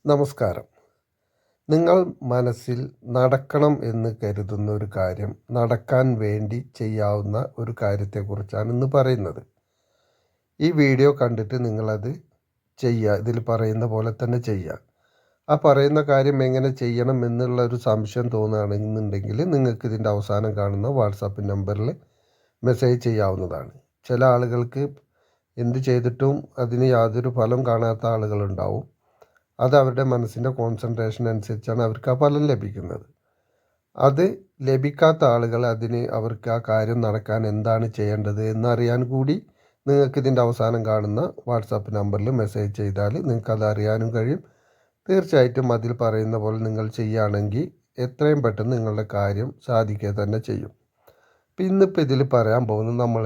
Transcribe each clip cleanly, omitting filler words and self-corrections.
നമസ്കാരം. നിങ്ങൾ മനസ്സിൽ നടക്കണം എന്ന് കരുതുന്ന ഒരു കാര്യം നടക്കാൻ വേണ്ടി ചെയ്യാവുന്ന ഒരു കാര്യത്തെക്കുറിച്ചാണ് ഇന്ന് പറയുന്നത്. ഈ വീഡിയോ കണ്ടിട്ട് നിങ്ങളത് ചെയ്യുക. ഇതിൽ പറയുന്ന പോലെ തന്നെ ചെയ്യുക. ആ പറയുന്ന കാര്യം എങ്ങനെ ചെയ്യണം എന്നുള്ള ഒരു സംശയം തോന്നുകയാണെന്നുണ്ടെങ്കിൽ നിങ്ങൾക്ക് ഇതിൻ്റെ അവസാനം കാണുന്ന വാട്സാപ്പ് നമ്പറിൽ മെസ്സേജ് ചെയ്യാവുന്നതാണ്. ചില ആളുകൾക്ക് എന്ത് ചെയ്തിട്ടും അതിന് യാതൊരു ഫലം കാണാത്ത ആളുകളുണ്ടാവും. അത് അവരുടെ മനസ്സിൻ്റെ കോൺസെൻട്രേഷൻ അനുസരിച്ചാണ് അവർക്ക് ആ ഫലം ലഭിക്കുന്നത്. അത് ലഭിക്കാത്ത ആളുകൾ അവർക്ക് ആ കാര്യം നടക്കാൻ എന്താണ് ചെയ്യേണ്ടത് എന്നറിയാൻ കൂടി നിങ്ങൾക്കിതിൻ്റെ അവസാനം കാണുന്ന വാട്സാപ്പ് നമ്പറിൽ മെസ്സേജ് ചെയ്താൽ നിങ്ങൾക്കത് അറിയാനും കഴിയും. തീർച്ചയായിട്ടും അതിൽ പറയുന്ന പോലെ നിങ്ങൾ ചെയ്യുകയാണെങ്കിൽ എത്രയും പെട്ടെന്ന് നിങ്ങളുടെ കാര്യം സാധിക്കുക തന്നെ ചെയ്യും. ഇന്നിപ്പോൾ ഇതിൽ പറയാൻ പോകുന്നത് നമ്മൾ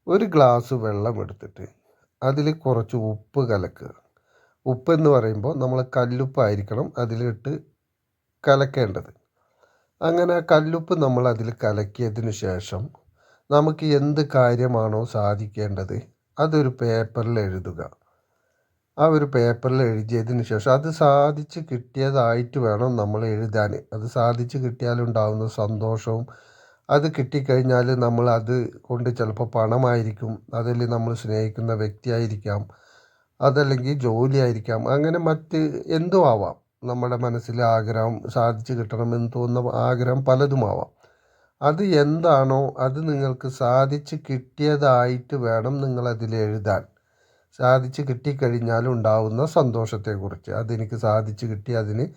ഒരു ഗ്ലാസ് വെള്ളം എടുത്തിട്ട് അതിൽ കുറച്ച് ഉപ്പ് കലക്കുക. ഉപ്പെന്ന് പറയുമ്പോൾ നമ്മൾ കല്ലുപ്പായിരിക്കണം അതിലിട്ട് കലക്കേണ്ടത്. അങ്ങനെ കല്ലുപ്പ് നമ്മൾ അതിൽ കലക്കിയതിന് ശേഷം നമുക്ക് എന്ത് കാര്യമാണോ സാധിക്കേണ്ടത് അതൊരു പേപ്പറിൽ എഴുതുക. ആ ഒരു പേപ്പറിൽ എഴുതിയതിന് ശേഷം അത് സാധിച്ച് കിട്ടിയതായിട്ട് വേണം നമ്മൾ എഴുതാൻ. അത് സാധിച്ച് കിട്ടിയാലുണ്ടാകുന്ന സന്തോഷവും, അത് കിട്ടിക്കഴിഞ്ഞാൽ നമ്മൾ അത് കൊണ്ട് ചിലപ്പോൾ പണമായിരിക്കും, അതല്ലെങ്കിൽ നമ്മൾ സ്നേഹിക്കുന്ന വ്യക്തിയായിരിക്കാം, അതല്ലെങ്കിൽ ജോലിയായിരിക്കാം, അങ്ങനെ മറ്റ് എന്തും ആവാം. നമ്മുടെ മനസ്സിലെ ആഗ്രഹം സാധിച്ചു കിട്ടണമെന്ന് തോന്നുന്ന ആഗ്രഹം പലതുമാവാം. അത് എന്താണോ അത് നിങ്ങൾക്ക് സാധിച്ച് കിട്ടിയതായിട്ട് വേണം നിങ്ങളതിൽ എഴുതാൻ. സാധിച്ച് കിട്ടിക്കഴിഞ്ഞാൽ ഉണ്ടാവുന്ന സന്തോഷത്തെക്കുറിച്ച്, അതെനിക്ക് സാധിച്ചു കിട്ടി, അതിന്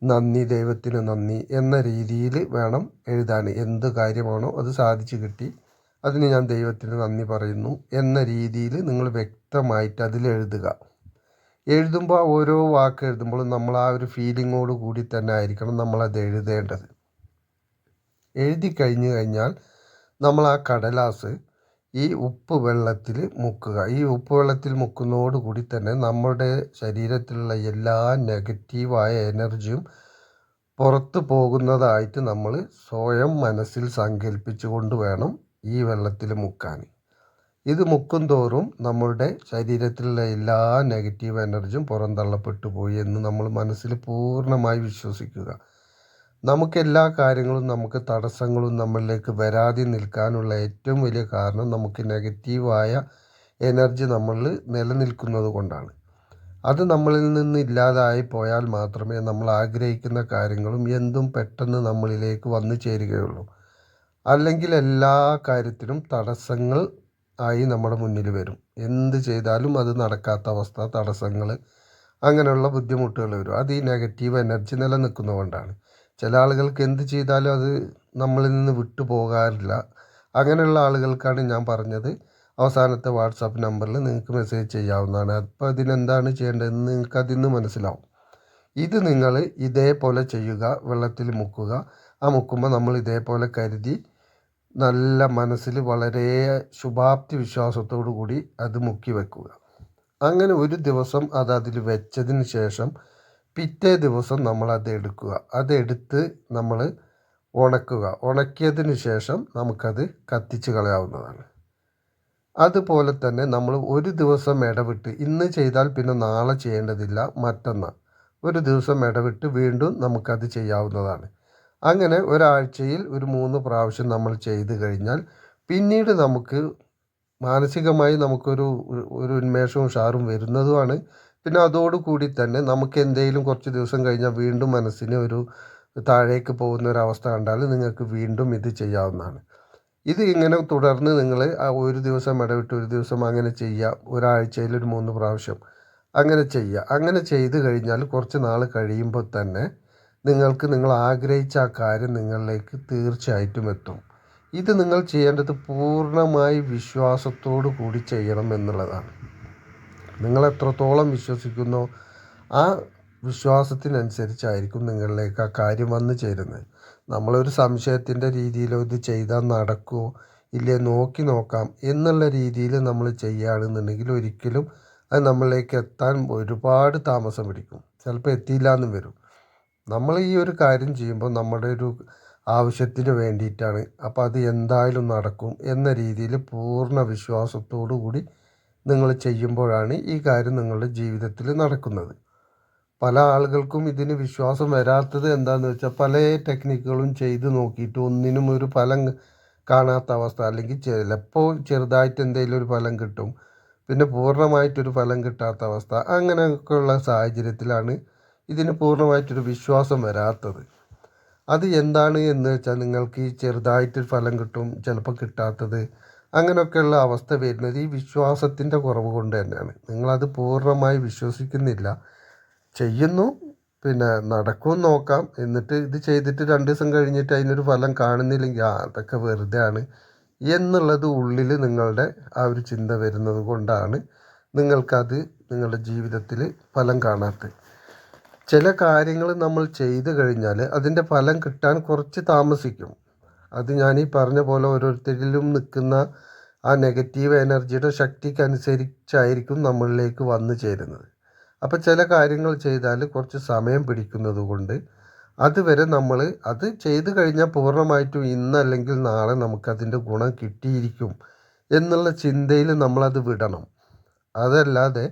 നന്ദി, ദൈവത്തിന് നന്ദി എന്ന രീതിയിൽ വേണം എഴുതാൻ. എന്ത് കാര്യമാണോ അത് സാധിച്ചു കിട്ടി, അതിന് ഞാൻ ദൈവത്തിന് നന്ദി പറയുന്നു എന്ന രീതിയിൽ നിങ്ങൾ വ്യക്തമായിട്ട് അതിൽ എഴുതുക. എഴുതുമ്പോൾ ഓരോ വാക്ക് എഴുതുമ്പോഴും നമ്മൾ ആ ഒരു ഫീലിങ്ങോട് കൂടി തന്നെ ആയിരിക്കണം നമ്മളത് എഴുതേണ്ടത്. എഴുതി കഴിഞ്ഞാൽ നമ്മൾ ആ കടലാസ് ഈ ഉപ്പ് വെള്ളത്തിൽ മുക്കുക. ഈ ഉപ്പ് വെള്ളത്തിൽ മുക്കുന്നതോടുകൂടി തന്നെ നമ്മുടെ ശരീരത്തിലുള്ള എല്ലാ നെഗറ്റീവായ എനർജിയും പുറത്തു പോകുന്നതായിട്ട് നമ്മൾ സ്വയം മനസ്സിൽ സങ്കല്പിച്ചുകൊണ്ട് വേണം ഈ വെള്ളത്തിൽ മുക്കാൻ. ഇത് മുക്കും തോറും നമ്മളുടെ ശരീരത്തിലുള്ള എല്ലാ നെഗറ്റീവ് എനർജിയും പുറന്തള്ളപ്പെട്ടു പോയി എന്ന് നമ്മൾ മനസ്സിൽ പൂർണ്ണമായി വിശ്വസിക്കുക. നമുക്കെല്ലാ കാര്യങ്ങളും, നമുക്ക് തടസ്സങ്ങളും നമ്മളിലേക്ക് വരാതെ നിൽക്കാനുള്ള ഏറ്റവും വലിയ കാരണം നമുക്ക് നെഗറ്റീവായ എനർജി നമ്മളിൽ നിലനിൽക്കുന്നത് കൊണ്ടാണ്. അത് നമ്മളിൽ നിന്ന് ഇല്ലാതായി പോയാൽ മാത്രമേ നമ്മൾ ആഗ്രഹിക്കുന്ന കാര്യങ്ങളും എന്തും പെട്ടെന്ന് നമ്മളിലേക്ക് വന്നു ചേരുകയുള്ളൂ. അല്ലെങ്കിൽ എല്ലാ കാര്യത്തിനും തടസ്സങ്ങൾ ആയി നമ്മുടെ മുന്നിൽ വരും. എന്ത് ചെയ്താലും അത് നടക്കാത്ത അവസ്ഥ, തടസ്സങ്ങൾ, അങ്ങനെയുള്ള ബുദ്ധിമുട്ടുകൾ വരും. അത് ഈ നെഗറ്റീവ് എനർജി നിലനിൽക്കുന്നതുകൊണ്ടാണ്. ചില ആളുകൾക്ക് എന്ത് ചെയ്താലും അത് നമ്മളിൽ നിന്ന് വിട്ടു പോകാറില്ല. അങ്ങനെയുള്ള ആളുകൾക്കാണ് ഞാൻ പറഞ്ഞത് അവസാനത്തെ വാട്സാപ്പ് നമ്പറിൽ നിങ്ങൾക്ക് മെസ്സേജ് ചെയ്യാവുന്നതാണ്. അപ്പോൾ അതിനെന്താണ് ചെയ്യേണ്ടതെന്ന് നിങ്ങൾക്ക് അതിൽ നിന്ന് മനസ്സിലാവും. ഇത് നിങ്ങൾ ഇതേപോലെ ചെയ്യുക. വെള്ളത്തിൽ മുക്കുക. ആ മുക്കുമ്പോൾ നമ്മൾ ഇതേപോലെ കരുതി നല്ല മനസ്സിൽ വളരെ ശുഭാപ്തി വിശ്വാസത്തോടു കൂടി അത് മുക്കി വെക്കുക. അങ്ങനെ ഒരു ദിവസം അതിൽ വെച്ചതിന് ശേഷം പിറ്റേ ദിവസം നമ്മളത് എടുക്കുക. അതെടുത്ത് നമ്മൾ ഉണക്കുക. ഉണക്കിയതിന് ശേഷം നമുക്കത് കത്തിച്ച് കളയാവുന്നതാണ്. അതുപോലെ തന്നെ നമ്മൾ ഒരു ദിവസം ഇടവിട്ട്, ഇന്ന് ചെയ്താൽ പിന്നെ നാളെ ചെയ്യേണ്ടതില്ല, മറ്റന്നാൾ ഒരു ദിവസം ഇടവിട്ട് വീണ്ടും നമുക്കത് ചെയ്യാവുന്നതാണ്. അങ്ങനെ ഒരാഴ്ചയിൽ ഒരു 3 പ്രാവശ്യം നമ്മൾ ചെയ്ത് കഴിഞ്ഞാൽ പിന്നീട് നമുക്ക് മാനസികമായി നമുക്കൊരു ഉന്മേഷവും ഉഷാറും വരുന്നതുമാണ്. പിന്നെ അതോടുകൂടി തന്നെ നമുക്ക് എന്തെങ്കിലും കുറച്ച് ദിവസം കഴിഞ്ഞാൽ വീണ്ടും മനസ്സിന് ഒരു താഴേക്ക് പോകുന്ന ഒരവസ്ഥ കണ്ടാൽ നിങ്ങൾക്ക് വീണ്ടും ഇത് ചെയ്യാവുന്നതാണ്. ഇത് ഇങ്ങനെ തുടർന്ന് നിങ്ങൾ ഒരു ദിവസം ഇടവിട്ട് ഒരു ദിവസം അങ്ങനെ ചെയ്യുക. ഒരാഴ്ചയിൽ ഒരു 3 പ്രാവശ്യം അങ്ങനെ ചെയ്യുക. അങ്ങനെ ചെയ്ത് കഴിഞ്ഞാൽ കുറച്ച് നാൾ കഴിയുമ്പോൾ തന്നെ നിങ്ങൾക്ക് നിങ്ങൾ ആഗ്രഹിച്ച ആ കാര്യം നിങ്ങളിലേക്ക് തീർച്ചയായിട്ടും എത്തും. ഇത് നിങ്ങൾ ചെയ്യേണ്ടത് പൂർണ്ണമായി വിശ്വാസത്തോടു കൂടി ചെയ്യണം എന്നുള്ളതാണ്. നിങ്ങൾ എത്രത്തോളം വിശ്വസിക്കുന്നോ ആ വിശ്വാസത്തിനനുസരിച്ചായിരിക്കും നിങ്ങളിലേക്ക് ആ കാര്യം വന്നു ചേരുന്നത്. നമ്മളൊരു സംശയത്തിൻ്റെ രീതിയിലോ ഇത് ചെയ്താൽ നടക്കുമോ ഇല്ലേ നോക്കി നോക്കാം എന്നുള്ള രീതിയിൽ നമ്മൾ ചെയ്യുകയാണെന്നുണ്ടെങ്കിൽ ഒരിക്കലും അത് നമ്മളിലേക്ക് എത്താൻ ഒരുപാട് താമസം പിടിക്കും. ചിലപ്പോൾ എത്തിയില്ല എന്നും വരും. നമ്മൾ ഈ ഒരു കാര്യം ചെയ്യുമ്പോൾ നമ്മുടെ ഒരു ആവശ്യത്തിന് വേണ്ടിയിട്ടാണ്. അപ്പോൾ അത് എന്തായാലും നടക്കും എന്ന രീതിയിൽ പൂർണ്ണ വിശ്വാസത്തോടു കൂടി നിങ്ങൾ ചെയ്യുമ്പോഴാണ് ഈ കാര്യം നിങ്ങളുടെ ജീവിതത്തിൽ നടക്കുന്നത്. പല ആളുകൾക്കും ഇതിന് വിശ്വാസം വരാത്തത് എന്താണെന്ന് വെച്ചാൽ പല ടെക്നിക്കുകളും ചെയ്ത് നോക്കിയിട്ട് ഒന്നിനും ഒരു ഫലം കാണാത്ത അവസ്ഥ, അല്ലെങ്കിൽ ചിലപ്പോൾ ചെറുതായിട്ട് എന്തെങ്കിലും ഒരു ഫലം കിട്ടും, പിന്നെ പൂർണ്ണമായിട്ടൊരു ഫലം കിട്ടാത്ത അവസ്ഥ. അങ്ങനെയൊക്കെയുള്ള സാഹചര്യത്തിലാണ് ഇതിന് പൂർണ്ണമായിട്ടൊരു വിശ്വാസം വരാത്തത്. അത് എന്താണ് എന്ന് വെച്ചാൽ നിങ്ങൾക്ക് ഈ ചെറുതായിട്ടൊരു ഫലം കിട്ടും, ചിലപ്പോൾ കിട്ടാത്തത്, അങ്ങനെയൊക്കെയുള്ള അവസ്ഥ വരുന്നത് ഈ വിശ്വാസത്തിൻ്റെ കുറവ് കൊണ്ട് തന്നെയാണ്. നിങ്ങളത് പൂർണ്ണമായി വിശ്വസിക്കുന്നില്ല, ചെയ്യുന്നു, പിന്നെ നടക്കും നോക്കാം, എന്നിട്ട് ഇത് ചെയ്തിട്ട് 2 ദിവസം കഴിഞ്ഞിട്ട് അതിനൊരു ഫലം കാണുന്നില്ലെങ്കിൽ അതൊക്കെ വെറുതെ ആണ് എന്നുള്ളത് ഉള്ളിൽ നിങ്ങളുടെ ആ ഒരു ചിന്ത വരുന്നത് കൊണ്ടാണ് നിങ്ങൾക്കത് നിങ്ങളുടെ ജീവിതത്തിൽ ഫലം കാണാത്തത്. ചില കാര്യങ്ങൾ നമ്മൾ ചെയ്തു കഴിഞ്ഞാൽ അതിൻ്റെ ഫലം കിട്ടാൻ കുറച്ച് താമസിക്കും. അത് ഞാൻ ഈ പറഞ്ഞ പോലെ ഓരോരുത്തരിലും നിൽക്കുന്ന ആ നെഗറ്റീവ് എനർജിയുടെ ശക്തിക്കനുസരിച്ചായിരിക്കും നമ്മളിലേക്ക് വന്നു ചേരുന്നത്. അപ്പോൾ ചില കാര്യങ്ങൾ ചെയ്താൽ കുറച്ച് സമയം പിടിക്കുന്നത് കൊണ്ട് അതുവരെ നമ്മൾ അത് ചെയ്തു കഴിഞ്ഞാൽ പൂർണ്ണമായിട്ടും ഇന്നല്ലെങ്കിൽ നാളെ നമുക്കതിൻ്റെ ഗുണം കിട്ടിയിരിക്കും എന്നുള്ള ചിന്തയിൽ നമ്മളത് വിടണം. അതല്ലാതെ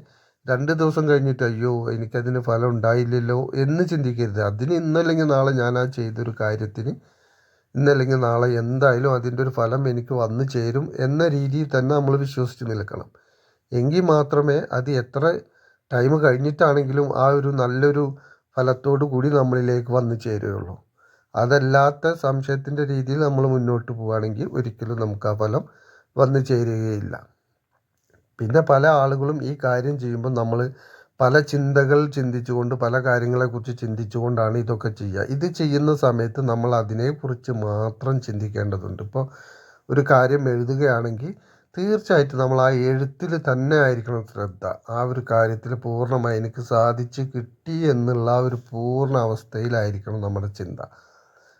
2 ദിവസം കഴിഞ്ഞിട്ട് അയ്യോ എനിക്കതിന് ഫലം ഉണ്ടായില്ലല്ലോ എന്ന് ചിന്തിക്കരുത്. അതിന് ഇന്നല്ലെങ്കിൽ നാളെ ഞാൻ ആ ചെയ്തൊരു കാര്യത്തിന് ഇന്നല്ലെങ്കിൽ നാളെ എന്തായാലും അതിൻ്റെ ഒരു ഫലം എനിക്ക് വന്നു ചേരും എന്ന രീതിയിൽ തന്നെ നമ്മൾ വിശ്വസിച്ച് നിൽക്കണം. എങ്കിൽ മാത്രമേ അത് എത്ര ടൈം കഴിഞ്ഞിട്ടാണെങ്കിലും ആ ഒരു നല്ലൊരു ഫലത്തോടു കൂടി നമ്മളിലേക്ക് വന്നു ചേരുകയുള്ളൂ. അതല്ലാത്ത സംശയത്തിൻ്റെ രീതിയിൽ നമ്മൾ മുന്നോട്ട് പോവുകയാണെങ്കിൽ ഒരിക്കലും നമുക്ക് ആ ഫലം വന്നു ചേരുകയില്ല. പിന്നെ പല ആളുകളും ഈ കാര്യം ചെയ്യുമ്പോൾ നമ്മൾ പല ചിന്തകൾ ചിന്തിച്ചുകൊണ്ട് പല കാര്യങ്ങളെക്കുറിച്ച് ചിന്തിച്ചുകൊണ്ടാണ് ഇതൊക്കെ ചെയ്യുക. ഇത് ചെയ്യുന്ന സമയത്ത് നമ്മൾ അതിനെക്കുറിച്ച് മാത്രം ചിന്തിക്കേണ്ടതുണ്ട്. ഇപ്പോൾ ഒരു കാര്യം എഴുതുകയാണെങ്കിൽ തീർച്ചയായിട്ടും നമ്മൾ ആ എഴുത്തിൽ തന്നെ ആയിരിക്കണം ശ്രദ്ധ. ആ ഒരു കാര്യത്തിൽ പൂർണ്ണമായി എനിക്ക് സാധിച്ച് കിട്ടി എന്നുള്ള ആ ഒരു പൂർണ്ണ അവസ്ഥയിലായിരിക്കണം നമ്മുടെ ചിന്ത.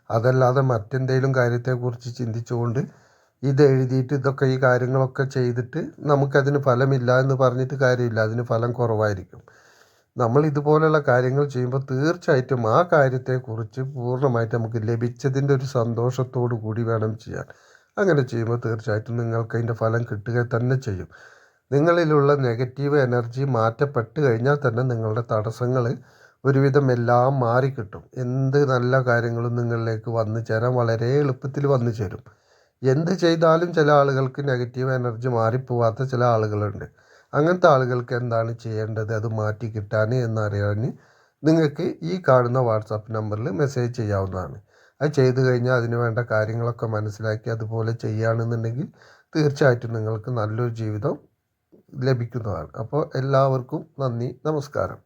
അതല്ലാതെ മറ്റെന്തെങ്കിലും കാര്യത്തെക്കുറിച്ച് ചിന്തിച്ചുകൊണ്ട് ഇത് എഴുതിയിട്ട് ഇതൊക്കെ ഈ കാര്യങ്ങളൊക്കെ ചെയ്തിട്ട് നമുക്കതിന് ഫലമില്ല എന്ന് പറഞ്ഞിട്ട് കാര്യമില്ല. അതിന് ഫലം കുറവായിരിക്കും. നമ്മൾ ഇതുപോലെയുള്ള കാര്യങ്ങൾ ചെയ്യുമ്പോൾ തീർച്ചയായിട്ടും ആ കാര്യത്തെക്കുറിച്ച് പൂർണ്ണമായിട്ട് നമുക്ക് ലഭിച്ചതിൻ്റെ ഒരു സന്തോഷത്തോടു കൂടി വേണം ചെയ്യാൻ. അങ്ങനെ ചെയ്യുമ്പോൾ തീർച്ചയായിട്ടും നിങ്ങൾക്ക് അതിൻ്റെ ഫലം കിട്ടുക തന്നെ ചെയ്യും. നിങ്ങളിലുള്ള നെഗറ്റീവ് എനർജി മാറ്റപ്പെട്ട് കഴിഞ്ഞാൽ തന്നെ നിങ്ങളുടെ തടസ്സങ്ങൾ ഒരുവിധം എല്ലാം മാറിക്കിട്ടും. എന്ത് നല്ല കാര്യങ്ങളും നിങ്ങളിലേക്ക് വന്നു ചേരാൻ വളരെ എളുപ്പത്തിൽ വന്നു ചേരും. എന്ത് ചെയ്താലും ചില ആളുകൾക്ക് നെഗറ്റീവ് എനർജി മാറിപ്പോവാത്ത ചില ആളുകളുണ്ട്. അങ്ങനത്തെ ആളുകൾക്ക് എന്താണ് ചെയ്യേണ്ടത് അത് മാറ്റി കിട്ടാൻ എന്നറിയാൻ നിങ്ങൾക്ക് ഈ കാണുന്ന വാട്സാപ്പ് നമ്പറിൽ മെസ്സേജ് ചെയ്യാവുന്നതാണ്. അത് ചെയ്തു കഴിഞ്ഞാൽ അതിന് വേണ്ട കാര്യങ്ങളൊക്കെ മനസ്സിലാക്കി അതുപോലെ ചെയ്യുകയാണെന്നുണ്ടെങ്കിൽ തീർച്ചയായിട്ടും നിങ്ങൾക്ക് നല്ലൊരു ജീവിതം ലഭിക്കുന്നതാണ്. അപ്പോൾ എല്ലാവർക്കും നന്ദി, നമസ്കാരം.